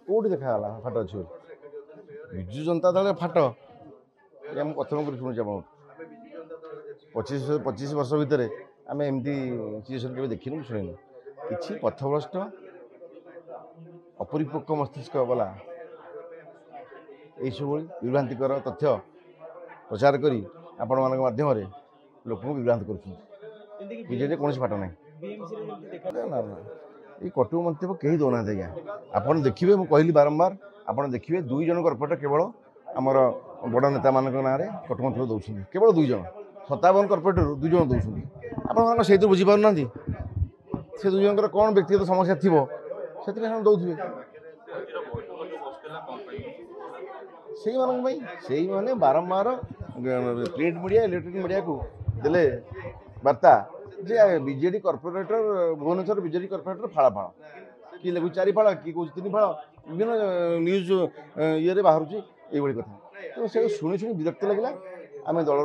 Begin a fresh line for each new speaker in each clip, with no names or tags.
कौटी देखा फाट अच्छे विजु जनता दल फाट ये आम प्रथम कर शुणुचे आप 25 वर्ष भितर आम एमती सिचुएसन के देखिनु शुणु कि पथभ्रष्ट अपरिपक्व मस्तिष्क वाला यही सब विभ्रांतिकर तथ्य प्रचार करी आपण मान माध्यम लोक विभ्रांत कर कौन फाट ना ये कटु मंतव्य कहीं दौना आज्ञा आप देखिए मुझे कहली बारंबार आप देखिए 2 जन कर्पोरेटर केवल आमर बड़ नेता मान ना कटु मंतव्य दौरान केवल 2 जन 57 कर्पोरेटर 2 जन दौरान आप बुझीपार से 2 जनकर कौन व्यक्तिगत समस्या थी से दौथे से मैंने बारंबार प्रिंट मीडिया इलेक्ट्रोनिक मीडिया को देले वार्ता जे BJD corporator Bhubaneswar BJD corporator फाड़ा फाड़ किए लिखु 4 फाड़ किए कौन 3 फाड़ विभिन्न न्यूज ये बाहर ये कथा तो से शुणी शुणी विरक्त लगे आम दल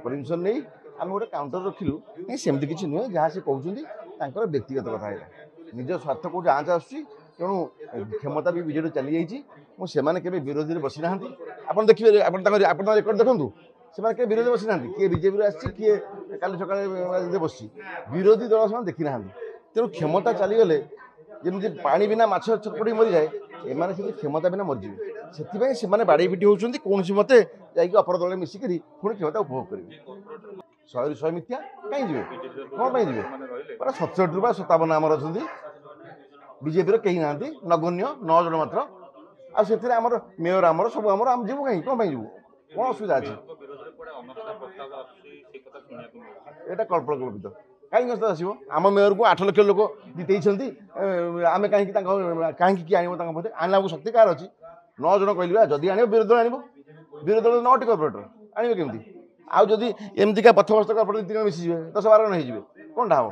परमिशन नहीं आम गोटे काउंटर रखिलु सेमती किसी नुहे जहाँ से कहते व्यक्तिगत कथा निज स्वार्थ को जाँच आसूँ तेणु क्षमता भी विजेडी चली जाइए मुझे केवे विरोधी में बसी ना आप देखिए आप रेकर्ड देखूँ से विरोधी बसी ना किए बीजेपी आसी किए काली सका बस विरोधी दल से देखी ना तेणु क्षमता चलीगले जमी पानी बिना माछ छटपटी मरी जाए एम क्षमता बिना मरजे से बाड़ी पिटी होती कौन मते अपर दल मिसिक पुणी क्षमता उपभोग करेंगे 100 मिथ्या कहीं जी कौन जी पूरा 67 रू 57 आमर अच्छा बीजेपी कहीं ना नगण्य 9 जन मात्र आमर मेयर आमर सब आमर आम जीव कहीं कौन जीव कौन असुविधा अच्छे यहाँ कल्पकल्पित कहीं आसो आम मेयर को 8 लाख लोक जीते आम कहीं किए आने आनला शक्ति कार अच्छी 9 जन कहली जदि आने विरोधी दल विरोधी दल 9टी कर्पोरेटर आने केमती आउ जदि एमती क्या पथभ्रष्ट कर्पोरेटर 3 जन मिसीजे 10-12 जन हो कौन हम